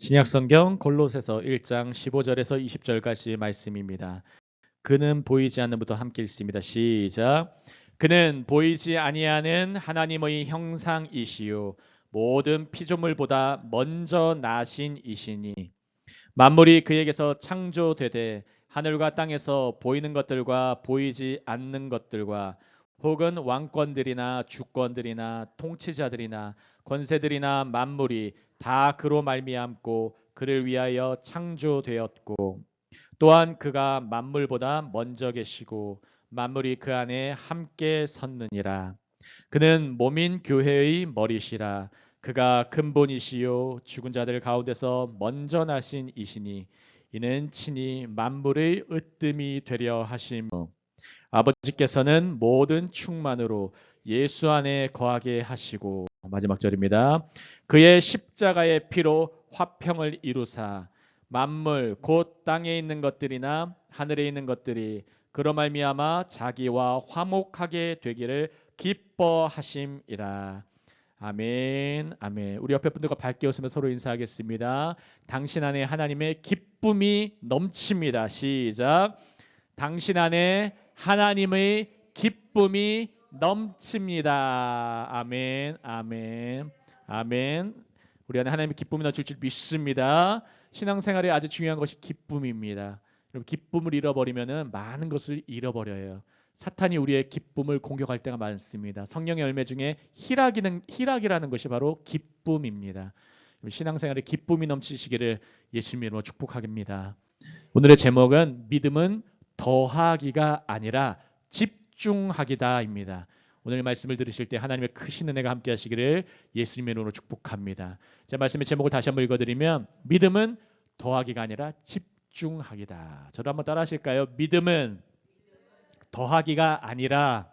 신약성경 골로새서 1장 15절에서 20절까지 말씀입니다. 그는 보이지 않는부터 함께 읽습니다. 시작. 그는 보이지 아니하는 하나님의 형상이시요 모든 피조물보다 먼저 나신 이시니 만물이 그에게서 창조되되 하늘과 땅에서 보이는 것들과 보이지 않는 것들과 혹은 왕권들이나 주권들이나 통치자들이나 권세들이나 만물이 다 그로 말미암고 그를 위하여 창조되었고 또한 그가 만물보다 먼저 계시고 만물이 그 안에 함께 섰느니라. 그는 몸인 교회의 머리시라. 그가 근본이시요 죽은 자들 가운데서 먼저 나신 이시니 이는 친히 만물의 으뜸이 되려 하심으로 아버지께서는 모든 충만으로 예수 안에 거하게 하시고 마지막 절입니다. 그의 십자가의 피로 화평을 이루사 만물 곧 땅에 있는 것들이나 하늘에 있는 것들이 그로 말미암아 자기와 화목하게 되기를 기뻐하심이라. 아멘. 아멘. 우리 옆에 분들과 밝게 웃으며 서로 인사하겠습니다. 당신 안에 하나님의 기쁨이 넘칩니다. 시작. 당신 안에 하나님의 기쁨이 넘칩니다. 아멘. 아멘. 아멘. 우리 안에 하나님의 기쁨이 넘칠 줄 믿습니다. 신앙생활에 아주 중요한 것이 기쁨입니다. 여러분, 기쁨을 잃어버리면 많은 것을 잃어버려요. 사탄이 우리의 기쁨을 공격할 때가 많습니다. 성령의 열매 중에 희락이라는 것이 바로 기쁨입니다. 신앙생활에 기쁨이 넘치시기를 예수님 이름으로 축복합니다. 오늘의 제목은 믿음은 더하기가 아니라 집중하기다입니다. 오늘 말씀을 들으실 때 하나님의 크신 은혜가 함께 하시기를 예수님의 이름으로 축복합니다. 제 말씀의 제목을 다시 한번 읽어드리면 믿음은 더하기가 아니라 집중하기다. 저도 한번 따라 하실까요? 믿음은 더하기가 아니라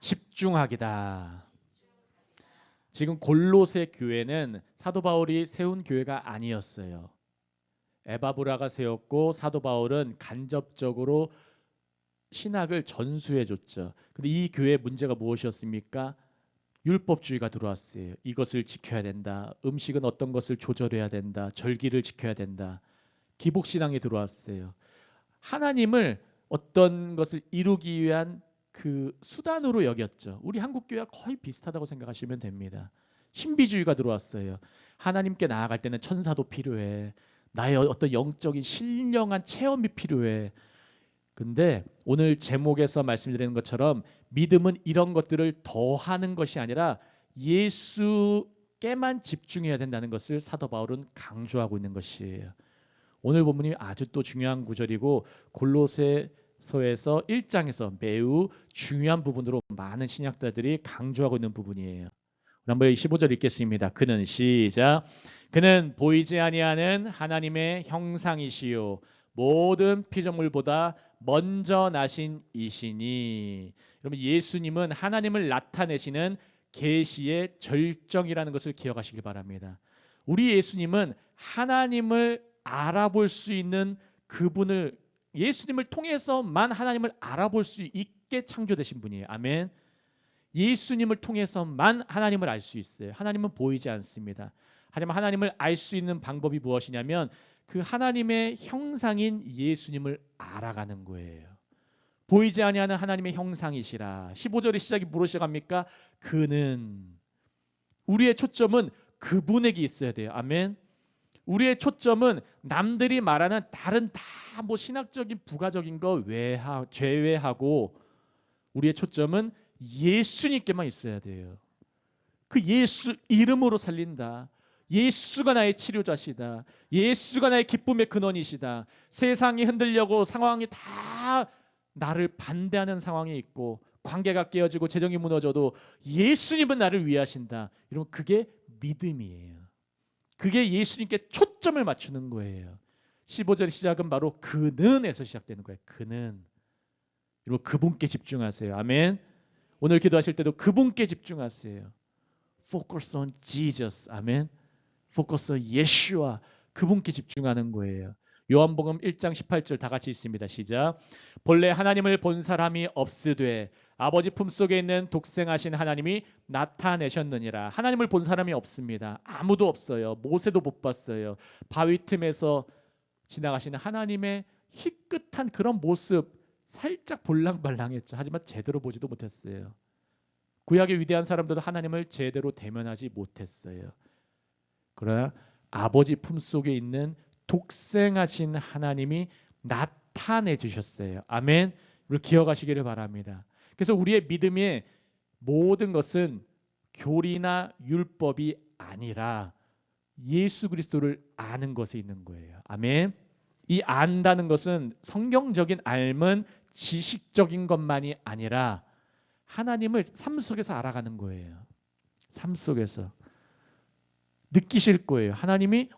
집중하기다. 지금 골로새 교회는 사도 바울이 세운 교회가 아니었어요. 에바브라가 세웠고 사도 바울은 간접적으로 신학을 전수해 줬죠. 근데 이 교회의 문제가 무엇이었습니까? 율법주의가 들어왔어요. 이것을 지켜야 된다. 음식은 어떤 것을 조절해야 된다. 절기를 지켜야 된다. 기복신앙이 들어왔어요. 하나님을 어떤 것을 이루기 위한 그 수단으로 여겼죠. 우리 한국교회와 거의 비슷하다고 생각하시면 됩니다. 신비주의가 들어왔어요. 하나님께 나아갈 때는 천사도 필요해. 나의 어떤 영적인 신령한 체험이 필요해. 근데 오늘 제목에서 말씀드리는 것처럼 믿음은 이런 것들을 더하는 것이 아니라 예수께만 집중해야 된다는 것을 사도 바울은 강조하고 있는 것이에요. 오늘 본문이 아주 또 중요한 구절이고 골로새서에서 1장에서 매우 중요한 부분으로 많은 신약자들이 강조하고 있는 부분이에요. 한번 15절 읽겠습니다. 그는 시작. 그는 보이지 아니하는 하나님의 형상이시요 모든 피조물보다 먼저 나신 이시니. 여러분, 예수님은 하나님을 나타내시는 계시의 절정이라는 것을 기억하시기 바랍니다. 우리 예수님은 하나님을 알아볼 수 있는 그분을, 예수님을 통해서만 하나님을 알아볼 수 있게 창조되신 분이에요. 아멘. 예수님을 통해서만 하나님을 알 수 있어요. 하나님은 보이지 않습니다. 하지만 하나님을 알 수 있는 방법이 무엇이냐면 그 하나님의 형상인 예수님을 알아가는 거예요. 보이지 아니하는 하나님의 형상이시라. 15절의 시작이 뭐로 시작합니까? 그는. 우리의 초점은 그분에게 있어야 돼요. 아멘. 우리의 초점은 남들이 말하는 다른 다 뭐 신학적인 부가적인 거 제외하고 우리의 초점은 예수님께만 있어야 돼요. 그 예수 이름으로 살린다. 예수가 나의 치료자시다. 예수가 나의 기쁨의 근원이시다. 세상이 흔들려고 상황이 다 나를 반대하는 상황이 있고 관계가 깨어지고 재정이 무너져도 예수님은 나를 위하신다. 이러면 그게 믿음이에요. 그게 예수님께 초점을 맞추는 거예요. 15절 시작은 바로 그는에서 시작되는 거예요. 그는. 그리고 그분께 집중하세요. 아멘. 오늘 기도하실 때도 그분께 집중하세요. Focus on Jesus. 아멘. Focus on Yeshua. 그분께 집중하는 거예요. 요한복음 1장 18절 다 같이 있습니다. 시작. 본래 하나님을 본 사람이 없으되 아버지 품속에 있는 독생하신 하나님이 나타내셨느니라. 하나님을 본 사람이 없습니다. 아무도 없어요. 모세도 못 봤어요. 바위 틈에서 지나가시는 하나님의 희끗한 그런 모습 살짝 볼랑발랑했죠. 하지만 제대로 보지도 못했어요. 구약의 위대한 사람들도 하나님을 제대로 대면하지 못했어요. 그러나 아버지 품속에 있는 독생하신 하나님이 나타내 주셨어요. 아멘. 이걸 기억하시기를 바랍니다. 그래서 우리의 믿음의 모든 것은 교리나 율법이 아니라 예수 그리스도를 아는 것에 있는 거예요. 아멘. 이 안다는 것은 성경적인 알은 지식적인 것만이 아니라 하나님을 삶 속에서 알아가는 거예요. 삶 속에서 느끼실 거예요. 하나님이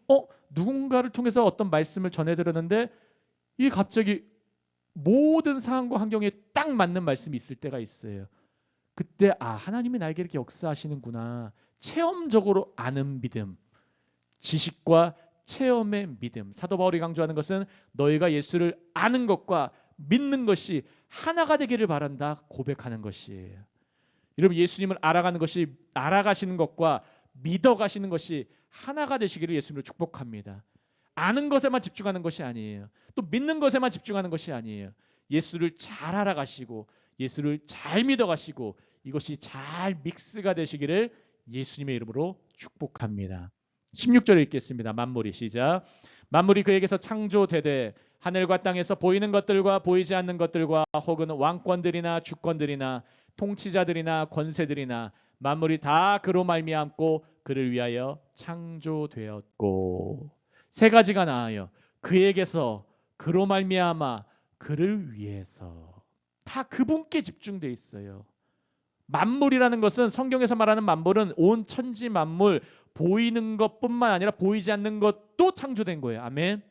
누군가를 통해서 어떤 말씀을 전해 들었는데 이게 갑자기 모든 상황과 환경에 딱 맞는 말씀이 있을 때가 있어요. 그때 하나님이 나에게 이렇게 역사하시는구나. 체험적으로 아는 믿음, 지식과 체험의 믿음. 사도 바울이 강조하는 것은 너희가 예수를 아는 것과 믿는 것이 하나가 되기를 바란다 고백하는 것이에요. 여러분 예수님을 알아가는 것이 알아가시는 것과 믿어가시는 것이 하나가 되시기를 예수님으로 축복합니다. 아는 것에만 집중하는 것이 아니에요. 또 믿는 것에만 집중하는 것이 아니에요. 예수를 잘 알아가시고 예수를 잘 믿어가시고 이것이 잘 믹스가 되시기를 예수님의 이름으로 축복합니다. 16절을 읽겠습니다. 만물이 시작. 만물이 그에게서 창조되되 하늘과 땅에서 보이는 것들과 보이지 않는 것들과 혹은 왕권들이나 주권들이나 통치자들이나 권세들이나 만물이 다 그로 말미암고 그를 위하여 창조되었고. 세 가지가 나와요. 그에게서, 그로 말미암아, 그를 위해서. 다 그분께 집중돼 있어요. 만물이라는 것은 성경에서 말하는 만물은 온 천지 만물, 보이는 것뿐만 아니라 보이지 않는 것도 창조된 거예요. 아멘.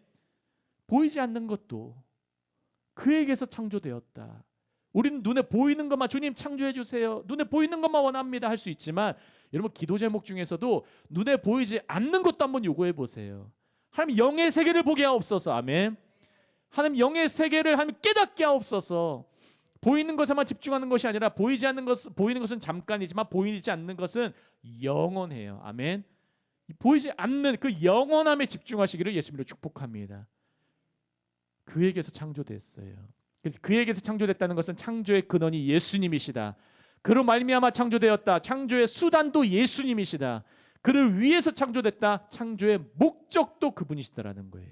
보이지 않는 것도 그에게서 창조되었다. 우리는 눈에 보이는 것만 주님 창조해 주세요. 눈에 보이는 것만 원합니다 할 수 있지만 여러분 기도 제목 중에서도 눈에 보이지 않는 것도 한번 요구해 보세요. 하나님 영의 세계를 보게 하옵소서. 아멘. 하나님 영의 세계를 하나님 깨닫게 하옵소서. 보이는 것에만 집중하는 것이 아니라 보이지 않는 것, 보이는 것은 잠깐이지만 보이지 않는 것은 영원해요. 아멘. 보이지 않는 그 영원함에 집중하시기를 예수님으로 축복합니다. 그에게서 창조됐어요. 그래서 그에게서 창조됐다는 것은 창조의 근원이 예수님이시다. 그로 말미암아 창조되었다. 창조의 수단도 예수님이시다. 그를 위해서 창조됐다. 창조의 목적도 그분이시다라는 거예요.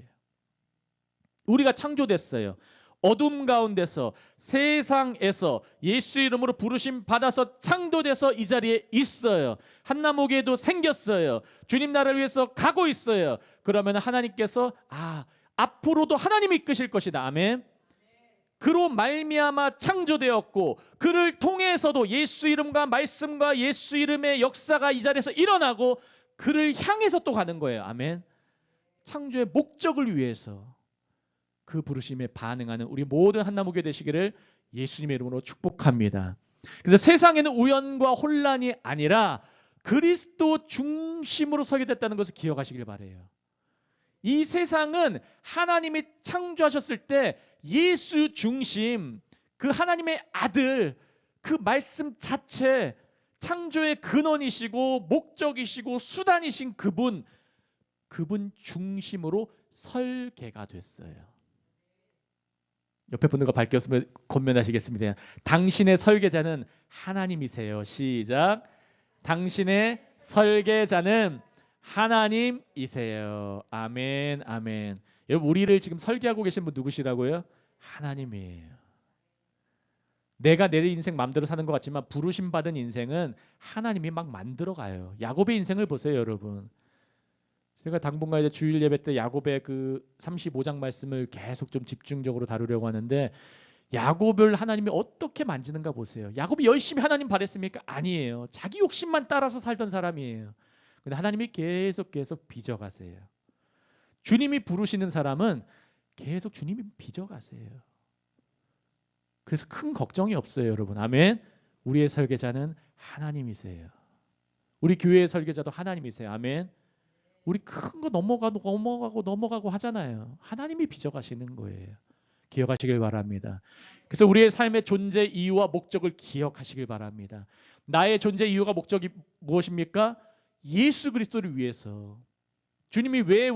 우리가 창조됐어요. 어둠 가운데서 세상에서 예수 이름으로 부르심 받아서 창조돼서 이 자리에 있어요. 한나무교회도 생겼어요. 주님 나라를 위해서 가고 있어요. 그러면 하나님께서 앞으로도 하나님이 이끄실 것이다. 아멘. 그로 말미암아 창조되었고 그를 통해서도 예수 이름과 말씀과 예수 이름의 역사가 이 자리에서 일어나고 그를 향해서 또 가는 거예요. 아멘. 창조의 목적을 위해서 그 부르심에 반응하는 우리 모든 한나무교회 되시기를 예수님의 이름으로 축복합니다. 그래서 세상에는 우연과 혼란이 아니라 그리스도 중심으로 서게 됐다는 것을 기억하시길 바라요. 이 세상은 하나님이 창조하셨을 때 예수 중심, 그 하나님의 아들, 그 말씀 자체, 창조의 근원이시고 목적이시고 수단이신 그분 중심으로 설계가 됐어요. 옆에 분들과 밝혀서 권면하시겠습니다. 당신의 설계자는 하나님이세요. 시작. 당신의 설계자는 하나님이세요. 아멘, 아멘. 여러분 우리를 지금 설계하고 계신 분 누구시라고요? 하나님이에요. 내가 내 인생 마음대로 사는 것 같지만 부르심 받은 인생은 하나님이 막 만들어가요. 야곱의 인생을 보세요, 여러분. 제가 당분간 이제 주일 예배 때 야곱의 그 35장 말씀을 계속 좀 집중적으로 다루려고 하는데 야곱을 하나님이 어떻게 만지는가 보세요. 야곱이 열심히 하나님 바랬습니까? 아니에요. 자기 욕심만 따라서 살던 사람이에요. 근데 하나님이 계속 빚어가세요. 주님이 부르시는 사람은 계속 주님이 빚어가세요. 그래서 큰 걱정이 없어요, 여러분. 아멘. 우리의 설계자는 하나님이세요. 우리 교회의 설계자도 하나님이세요. 아멘. 우리 큰 거 넘어가고 하잖아요. 하나님이 빚어가시는 거예요. 기억하시길 바랍니다. 그래서 우리의 삶의 존재 이유와 목적을 기억하시길 바랍니다. 나의 존재 이유가 목적이 무엇입니까? 예수 그리스도를 위해서. 주님이 왜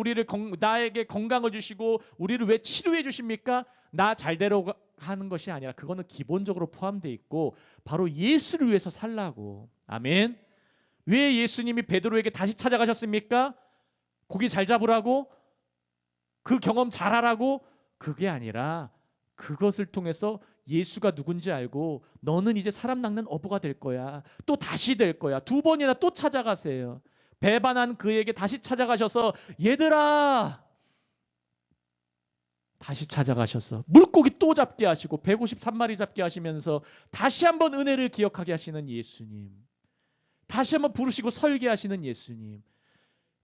나에게 건강을 주시고 우리를 왜 치료해 주십니까? 나 잘대로 하는 것이 아니라 그거는 기본적으로 포함되어 있고 바로 예수를 위해서 살라고. 아멘. 왜 예수님이 베드로에게 다시 찾아가셨습니까? 고기 잘 잡으라고? 그 경험 잘하라고? 그게 아니라 그것을 통해서 예수가 누군지 알고 너는 이제 사람 낚는 어부가 될 거야. 또 다시 될 거야. 2번이나 또 찾아가세요. 배반한 그에게 다시 찾아가셔서 얘들아 다시 찾아가셔서 물고기 또 잡게 하시고 153마리 잡게 하시면서 다시 한번 은혜를 기억하게 하시는 예수님. 다시 한번 부르시고 설계하시는 예수님.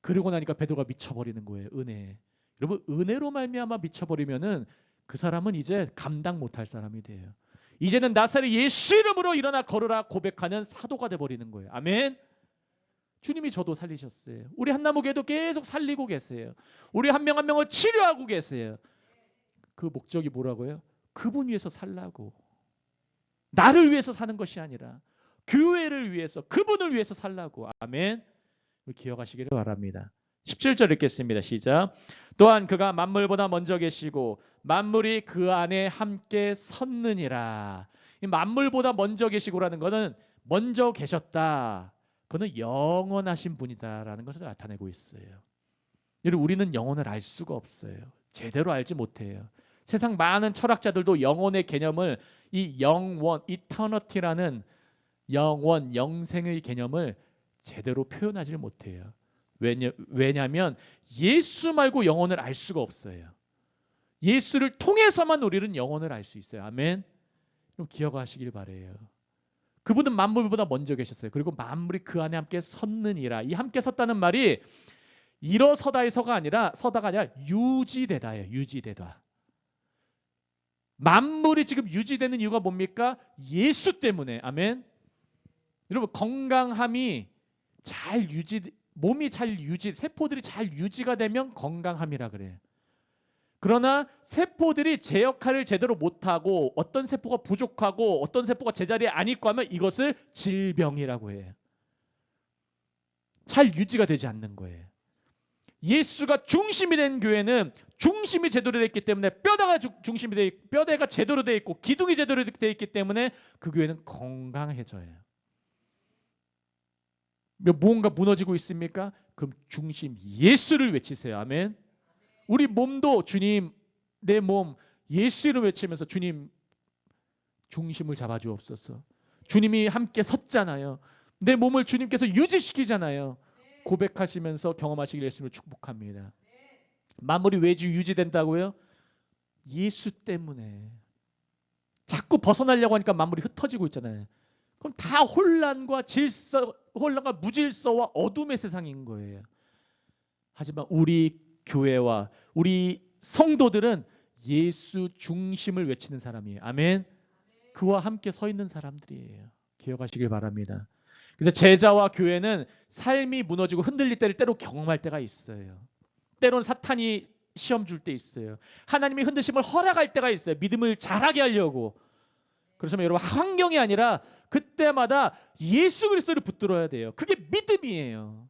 그러고 나니까 베드로가 미쳐버리는 거예요. 은혜. 여러분 은혜로 말미암아 미쳐버리면은 그 사람은 이제 감당 못할 사람이 돼요. 이제는 나사렛 예수 이름으로 일어나 걸으라 고백하는 사도가 돼버리는 거예요. 아멘. 주님이 저도 살리셨어요. 우리 한나무교회도 계속 살리고 계세요. 우리 한 명 한 명을 치료하고 계세요. 그 목적이 뭐라고요? 그분 위해서 살라고. 나를 위해서 사는 것이 아니라 교회를 위해서 그분을 위해서 살라고. 아멘. 기억하시기를 바랍니다. 17절 읽겠습니다. 시작. 또한 그가 만물보다 먼저 계시고 만물이 그 안에 함께 섰느니라. 이 만물보다 먼저 계시고라는 것은 먼저 계셨다. 그는 영원하신 분이다라는 것을 나타내고 있어요. 여러분 우리는 영혼을 알 수가 없어요. 제대로 알지 못해요. 세상 많은 철학자들도 영혼의 개념을 이 영원, 이터너티라는 영원, 영생의 개념을 제대로 표현하지 못해요. 왜냐하면 예수 말고 영혼을 알 수가 없어요. 예수를 통해서만 우리는 영혼을 알 수 있어요. 아멘. 그럼 기억하시길 바래요. 그분은 만물보다 먼저 계셨어요. 그리고 만물이 그 안에 함께 섰느니라. 이 함께 섰다는 말이 일어서다에서가 아니라 서다가 아니라 유지되다예요. 유지되다. 만물이 지금 유지되는 이유가 뭡니까? 예수 때문에. 아멘. 여러분 건강함이 잘 몸이 잘 세포들이 잘 유지가 되면 건강함이라 그래요. 그러나 세포들이 제 역할을 제대로 못하고 어떤 세포가 부족하고 어떤 세포가 제자리에 안 있고 하면 이것을 질병이라고 해요. 잘 유지가 되지 않는 거예요. 예수가 중심이 된 교회는 중심이 제대로 되어 있기 때문에 뼈대가 제대로 되어 있고 기둥이 제대로 되어 있기 때문에 그 교회는 건강해져요. 무언가 무너지고 있습니까? 그럼 중심 예수를 외치세요. 아멘. 우리 몸도 주님 내 몸 예수 이름 외치면서 주님 중심을 잡아주옵소서. 주님이 함께 섰잖아요. 내 몸을 주님께서 유지시키잖아요. 고백하시면서 경험하시길 예수님을 축복합니다. 만물이 왜 유지된다고요? 예수 때문에. 자꾸 벗어나려고 하니까 만물이 흩어지고 있잖아요. 그럼 다 혼란과 무질서와 어둠의 세상인 거예요. 하지만 우리 교회와 우리 성도들은 예수 중심을 외치는 사람이에요. 아멘. 그와 함께 서 있는 사람들이에요. 기억하시길 바랍니다. 그래서 제자와 교회는 삶이 무너지고 흔들릴 때를 때로 경험할 때가 있어요. 때로는 사탄이 시험 줄 때 있어요. 하나님이 흔드심을 허락할 때가 있어요. 믿음을 자라게 하려고. 그렇지만 여러분 환경이 아니라 그때마다 예수 그리스도를 붙들어야 돼요. 그게 믿음이에요.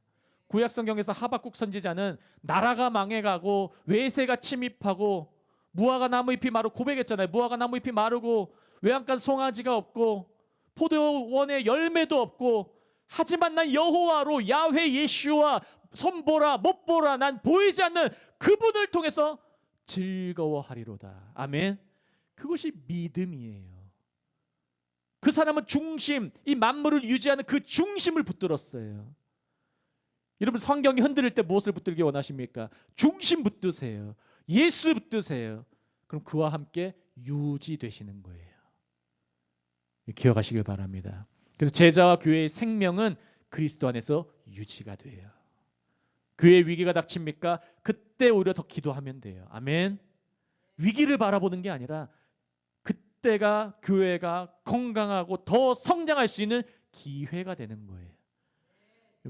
구약 성경에서 하박국 선지자는 나라가 망해가고 외세가 침입하고 무화과 나무 잎이 마르고 고백했잖아요. 무화과 나무 잎이 마르고 외양간 송아지가 없고 포도원에 열매도 없고 하지만 난 여호와로 야훼 예슈와 손보라 못 보라 난 보이지 않는 그분을 통해서 즐거워하리로다. 아멘. 그것이 믿음이에요. 그 사람은 중심, 이 만물을 유지하는 그 중심을 붙들었어요. 여러분 성경이 흔들릴 때 무엇을 붙들기 원하십니까? 중심 붙드세요. 예수 붙드세요. 그럼 그와 함께 유지되시는 거예요. 기억하시길 바랍니다. 그래서 제자와 교회의 생명은 그리스도 안에서 유지가 돼요. 교회의 위기가 닥칩니까? 그때 오히려 더 기도하면 돼요. 아멘. 위기를 바라보는 게 아니라 그때가 교회가 건강하고 더 성장할 수 있는 기회가 되는 거예요.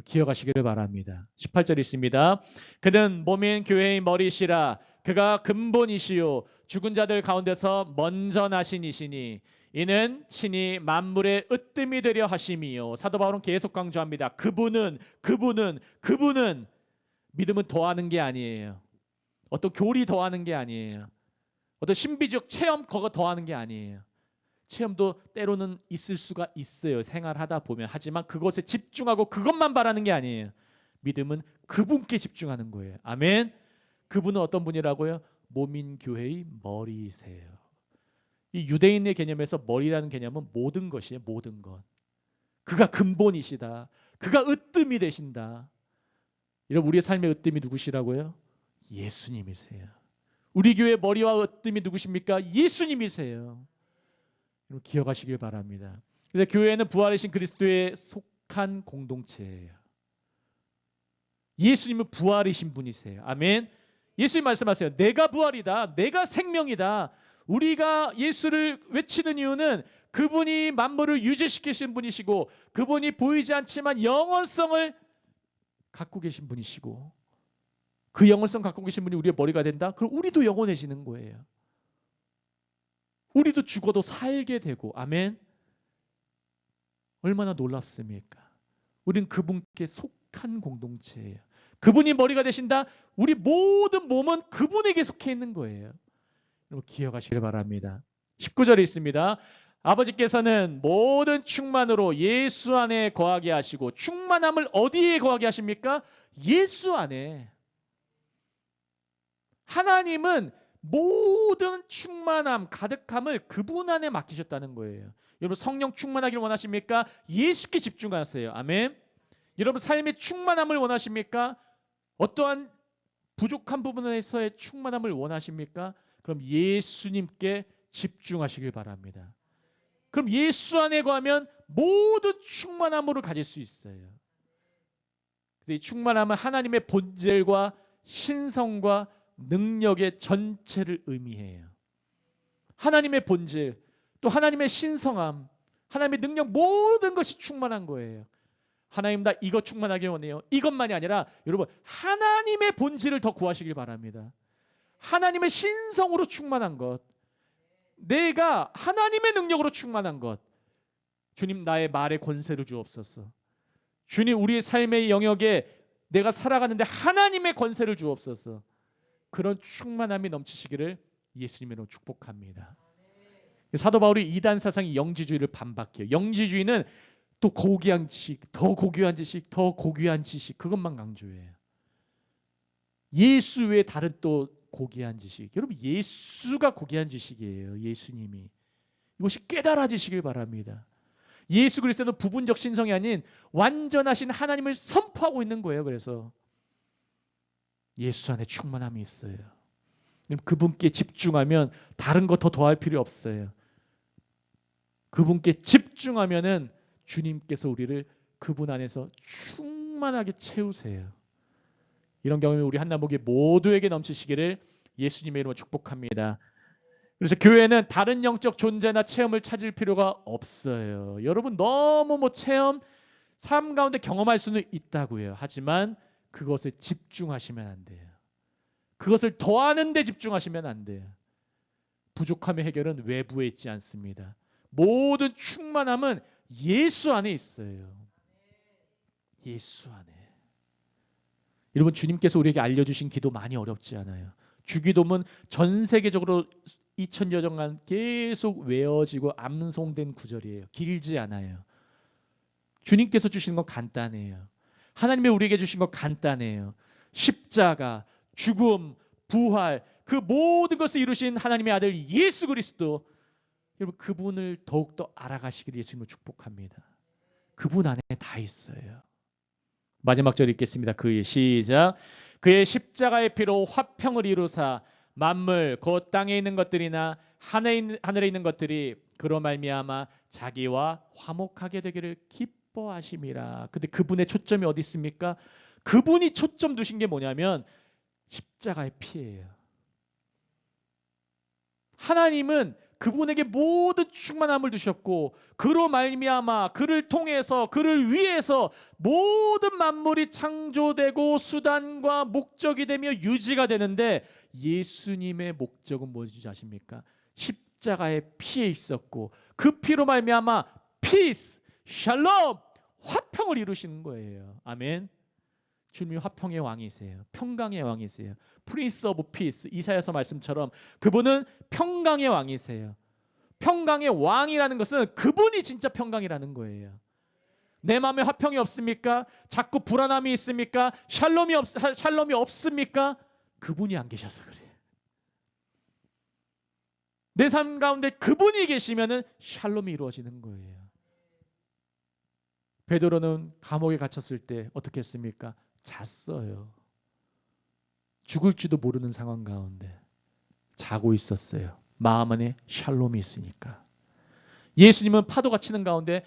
기억하시기를 바랍니다. 18절 있습니다. 그는 몸인 교회의 머리시라. 그가 근본이시요 죽은 자들 가운데서 먼저 나신 이시니 이는 친히 만물의 으뜸이 되려 하심이요. 사도 바울은 계속 강조합니다. 그분은 믿음은 더하는 게 아니에요. 어떤 교리 더하는 게 아니에요. 어떤 신비적 체험 그거 더하는 게 아니에요. 체험도 때로는 있을 수가 있어요. 생활하다 보면. 하지만 그것에 집중하고 그것만 바라는 게 아니에요. 믿음은 그분께 집중하는 거예요. 아멘. 그분은 어떤 분이라고요? 몸인 교회의 머리이세요. 이 유대인의 개념에서 머리라는 개념은 모든 것이에요. 모든 것. 그가 근본이시다. 그가 으뜸이 되신다. 여러분 우리의 삶의 으뜸이 누구시라고요? 예수님이세요. 우리 교회 머리와 으뜸이 누구십니까? 예수님이세요. 기억하시길 바랍니다. 그래서 교회는 부활하신 그리스도에 속한 공동체예요. 예수님은 부활이신 분이세요. 아멘. 예수님 말씀하세요. 내가 부활이다. 내가 생명이다. 우리가 예수를 외치는 이유는 그분이 만물을 유지시키신 분이시고 그분이 보이지 않지만 영원성을 갖고 계신 분이시고 그 영원성 갖고 계신 분이 우리의 머리가 된다? 그럼 우리도 영원해지는 거예요. 우리도 죽어도 살게 되고 아멘. 얼마나 놀랍습니까? 우린 그분께 속한 공동체예요. 그분이 머리가 되신다? 우리 모든 몸은 그분에게 속해 있는 거예요. 기억하시길 바랍니다. 19절에 있습니다. 아버지께서는 모든 충만으로 예수 안에 거하게 하시고 충만함을 어디에 거하게 하십니까? 예수 안에. 하나님은 모든 충만함, 가득함을 그분 안에 맡기셨다는 거예요. 여러분 성령 충만하기를 원하십니까? 예수께 집중하세요. 아멘. 여러분 삶의 충만함을 원하십니까? 어떠한 부족한 부분에서의 충만함을 원하십니까? 그럼 예수님께 집중하시길 바랍니다. 그럼 예수 안에 거하면 모든 충만함으로 가질 수 있어요. 이 충만함은 하나님의 본질과 신성과 능력의 전체를 의미해요. 하나님의 본질, 또 하나님의 신성함, 하나님의 능력 모든 것이 충만한 거예요. 하나님 나 이것 충만하게 원해요. 이것만이 아니라 여러분 하나님의 본질을 더 구하시길 바랍니다. 하나님의 신성으로 충만한 것, 내가 하나님의 능력으로 충만한 것. 주님 나의 말에 권세를 주옵소서. 주님 우리의 삶의 영역에 내가 살아가는데 하나님의 권세를 주옵소서. 그런 충만함이 넘치시기를 예수님으로 축복합니다. 사도 바울이 이단 사상이 영지주의를 반박해요. 영지주의는 또 고귀한 지식, 더 고귀한 지식, 더 고귀한 지식 그것만 강조해요. 예수 외에 다른 또 고귀한 지식. 여러분 예수가 고귀한 지식이에요. 예수님이. 이것이 깨달아지시길 바랍니다. 예수 그리스도는 부분적 신성이 아닌 완전하신 하나님을 선포하고 있는 거예요. 그래서 예수 안에 충만함이 있어요. 그분께 집중하면 다른 거 더 더할 필요 없어요. 그분께 집중하면은 주님께서 우리를 그분 안에서 충만하게 채우세요. 이런 경험이 우리 한나목의 모두에게 넘치시기를 예수님의 이름으로 축복합니다. 그래서 교회는 다른 영적 존재나 체험을 찾을 필요가 없어요. 여러분 너무 체험, 삶 가운데 경험할 수는 있다고요. 하지만 그것에 집중하시면 안 돼요. 그것을 더하는 데 집중하시면 안 돼요. 부족함의 해결은 외부에 있지 않습니다. 모든 충만함은 예수 안에 있어요. 예수 안에. 여러분 주님께서 우리에게 알려주신 기도 많이 어렵지 않아요. 주기도문 전 세계적으로 2000여 년간 계속 외워지고 암송된 구절이에요. 길지 않아요. 주님께서 주시는 건 간단해요. 하나님이 우리에게 주신 건 간단해요. 십자가, 죽음, 부활 그 모든 것을 이루신 하나님의 아들 예수 그리스도 여러분 그분을 더욱더 알아가시기를 예수님을 축복합니다. 그분 안에 다 있어요. 마지막 절 읽겠습니다. 그의 시작. 그의 십자가의 피로 화평을 이루사 만물 곧 땅에 있는 것들이나 하늘에 있는 것들이 그로 말미암아 자기와 화목하게 되기를 기뻐하심이라. 근데 그분의 초점이 어디 있습니까? 그분이 초점 두신 게 뭐냐면 십자가의 피예요. 하나님은 그분에게 모든 충만함을 주셨고 그로 말미암아 그를 통해서 그를 위해서 모든 만물이 창조되고 수단과 목적이 되며 유지가 되는데 예수님의 목적은 뭔지 아십니까? 십자가의 피에 있었고 그 피로 말미암아 피스, 샬롬, 화평을 이루시는 거예요. 아멘. 주님이 화평의 왕이세요. 평강의 왕이세요. 프린스 오브 피스, 이사야서 말씀처럼 그분은 평강의 왕이세요. 평강의 왕이라는 것은 그분이 진짜 평강이라는 거예요. 내 마음에 화평이 없습니까? 자꾸 불안함이 있습니까? 샬롬이 없습니까? 그분이 안 계셔서 그래요. 내 삶 가운데 그분이 계시면은 샬롬이 이루어지는 거예요. 베드로는 감옥에 갇혔을 때 어떻게 했습니까? 잤어요. 죽을지도 모르는 상황 가운데 자고 있었어요. 마음 안에 샬롬이 있으니까. 예수님은 파도가 치는 가운데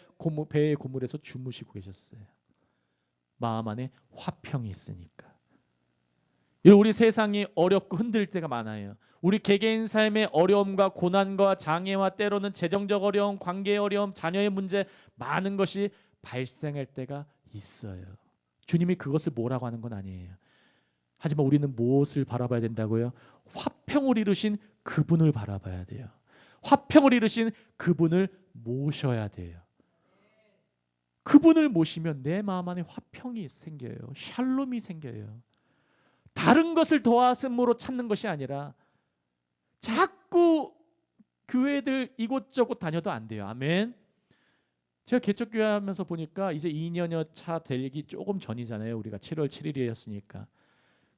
배의 고물에서 주무시고 계셨어요. 마음 안에 화평이 있으니까. 우리 세상이 어렵고 흔들 때가 많아요. 우리 개개인 삶의 어려움과 고난과 장애와 때로는 재정적 어려움, 관계의 어려움, 자녀의 문제 많은 것이 발생할 때가 있어요. 주님이 그것을 뭐라고 하는 건 아니에요. 하지만 우리는 무엇을 바라봐야 된다고요? 화평을 이루신 그분을 바라봐야 돼요. 화평을 이루신 그분을 모셔야 돼요. 그분을 모시면 내 마음 안에 화평이 생겨요. 샬롬이 생겨요. 다른 것을 도와줌으로 찾는 것이 아니라 자꾸 교회들 이곳저곳 다녀도 안 돼요. 아멘. 제가 개척교회 하면서 보니까 이제 2년여 차 되기 조금 전이잖아요. 우리가 7월 7일이었으니까.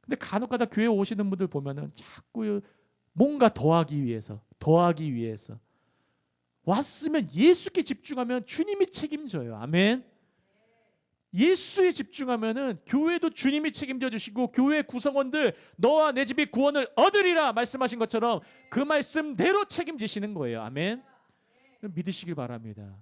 근데 간혹가다 교회 오시는 분들 보면은 자꾸 뭔가 더하기 위해서 왔으면 예수께 집중하면 주님이 책임져요. 아멘. 예수에 집중하면은 교회도 주님이 책임져 주시고 교회 구성원들 너와 내 집이 구원을 얻으리라 말씀하신 것처럼 그 말씀대로 책임지시는 거예요. 아멘. 믿으시길 바랍니다.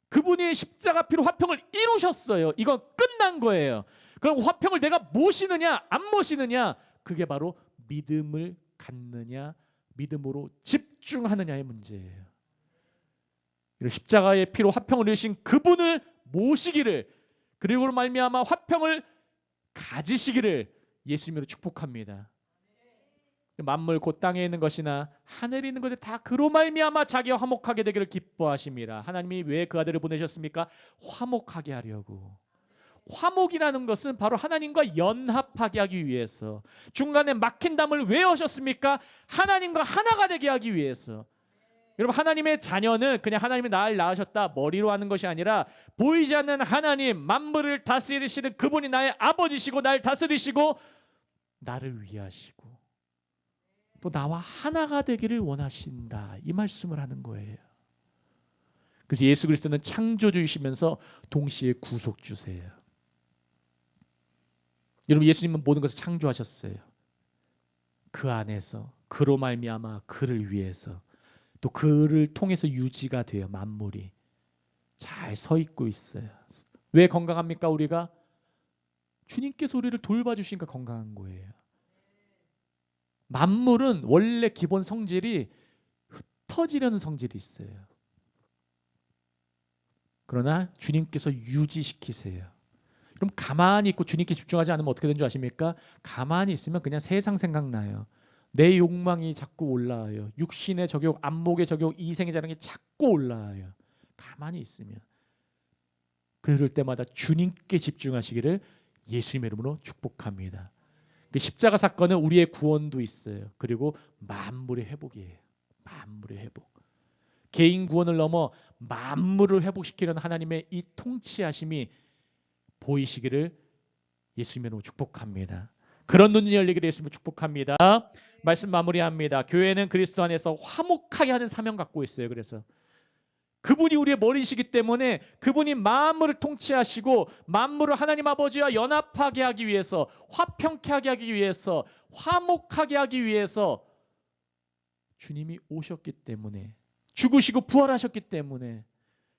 그분이 십자가 피로 화평을 이루셨어요. 이건 끝난 거예요. 그럼 화평을 내가 모시느냐 안 모시느냐 그게 바로 믿음을 갖느냐 믿음으로 집중하느냐의 문제예요. 십자가의 피로 화평을 이루신 그분을 모시기를 그리고 말미암아 화평을 가지시기를 예수님으로 축복합니다. 만물 곧 땅에 있는 것이나 하늘에 있는 것이 다 그로 말미암아 자기와 화목하게 되기를 기뻐하심이라. 하나님이 왜 그 아들을 보내셨습니까? 화목하게 하려고. 화목이라는 것은 바로 하나님과 연합하게 하기 위해서. 중간에 막힌 담을 왜 하셨습니까? 하나님과 하나가 되게 하기 위해서. 여러분 하나님의 자녀는 그냥 하나님이 나를 낳으셨다 머리로 하는 것이 아니라 보이지 않는 하나님 만물을 다스리시는 그분이 나의 아버지시고 나를 다스리시고 나를 위하시고 또 나와 하나가 되기를 원하신다. 이 말씀을 하는 거예요. 그래서 예수 그리스도는 창조주이시면서 동시에 구속주세요. 여러분 예수님은 모든 것을 창조하셨어요. 그 안에서 그로 말미암아 그를 위해서 또 그를 통해서 유지가 돼요. 만물이 잘 서 있고 있어요. 왜 건강합니까? 우리가 주님께서 우리를 돌봐주시니까 건강한 거예요. 만물은 원래 기본 성질이 흩어지려는 성질이 있어요. 그러나 주님께서 유지시키세요. 그럼 가만히 있고 주님께 집중하지 않으면 어떻게 되는 줄 아십니까? 가만히 있으면 그냥 세상 생각나요. 내 욕망이 자꾸 올라와요. 육신의 저격, 안목의 저격, 이생의 자랑이 자꾸 올라와요. 가만히 있으면. 그럴 때마다 주님께 집중하시기를 예수님의 이름으로 축복합니다. 십자가 사건은 우리의 구원도 있어요. 그리고 만물의 회복이에요. 만물의 회복. 개인 구원을 넘어 만물을 회복시키려는 하나님의 이 통치하심이 보이시기를 예수님의 이름으로 축복합니다. 그런 눈이 열리기를 예수님으로 축복합니다. 말씀 마무리합니다. 교회는 그리스도 안에서 화목하게 하는 사명 갖고 있어요. 그래서 그분이 우리의 머리이시기 때문에 그분이 만물을 통치하시고 만물을 하나님 아버지와 연합하게 하기 위해서 화평케 하기 위해서 화목하게 하기 위해서 주님이 오셨기 때문에 죽으시고 부활하셨기 때문에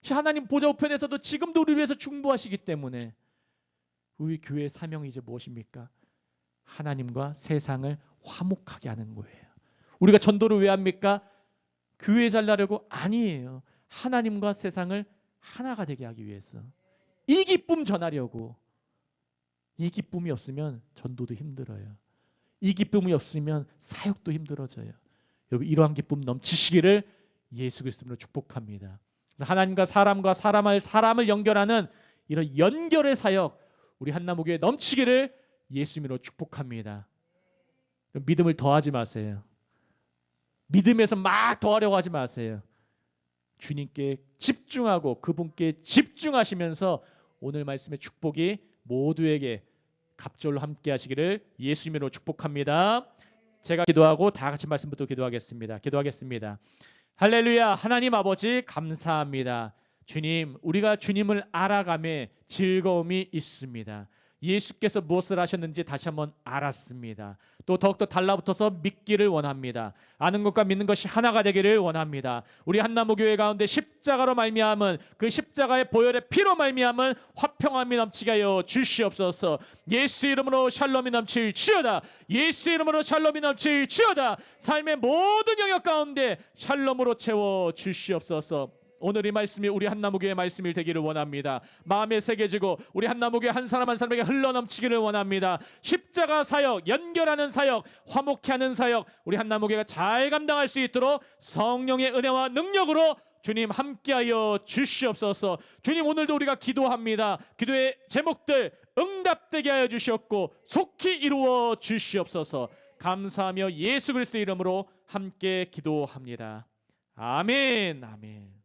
하나님 보좌 우편에서도 지금도 우리를 위해서 중보하시기 때문에 우리 교회의 사명이 이제 무엇입니까? 하나님과 세상을 화목하게 하는 거예요. 우리가 전도를 왜 합니까? 교회 잘나려고 아니에요. 하나님과 세상을 하나가 되게 하기 위해서. 이 기쁨 전하려고. 이 기쁨이 없으면 전도도 힘들어요. 이 기쁨이 없으면 사역도 힘들어져요. 여러분 이러한 기쁨 넘치시기를 예수 그리스도로 축복합니다. 하나님과 사람을 연결하는 이런 연결의 사역 우리 한나무교회 넘치기를 예수님으로 축복합니다. 믿음을 더하지 마세요. 믿음에서 막 더하려고 하지 마세요. 주님께 집중하고 그분께 집중하시면서 오늘 말씀의 축복이 모두에게 갑절로 함께 하시기를 예수님으로 축복합니다. 제가 기도하고 다 같이 말씀부터 기도하겠습니다. 기도하겠습니다. 할렐루야. 하나님 아버지 감사합니다. 주님, 우리가 주님을 알아감에 즐거움이 있습니다. 예수께서 무엇을 하셨는지 다시 한번 알았습니다. 또 더욱더 달라붙어서 믿기를 원합니다. 아는 것과 믿는 것이 하나가 되기를 원합니다. 우리 한나무교회 가운데 십자가로 말미암은 그 십자가의 보혈의 피로 말미암은 화평함이 넘치게 하여 주시옵소서. 예수 이름으로 샬롬이 넘칠지어다. 예수 이름으로 샬롬이 넘칠지어다. 삶의 모든 영역 가운데 샬롬으로 채워 주시옵소서. 오늘 이 말씀이 우리 한나무교의 말씀이 되기를 원합니다. 마음에 새겨지고 우리 한나무교회 한 사람 한 사람에게 흘러넘치기를 원합니다. 십자가 사역, 연결하는 사역, 화목케 하는 사역 우리 한나무교회가 잘 감당할 수 있도록 성령의 은혜와 능력으로 주님 함께하여 주시옵소서. 주님 오늘도 우리가 기도합니다. 기도의 제목들 응답되게 하여 주시옵고 속히 이루어 주시옵소서. 감사하며 예수 그리스도의 이름으로 함께 기도합니다. 아멘. 아멘.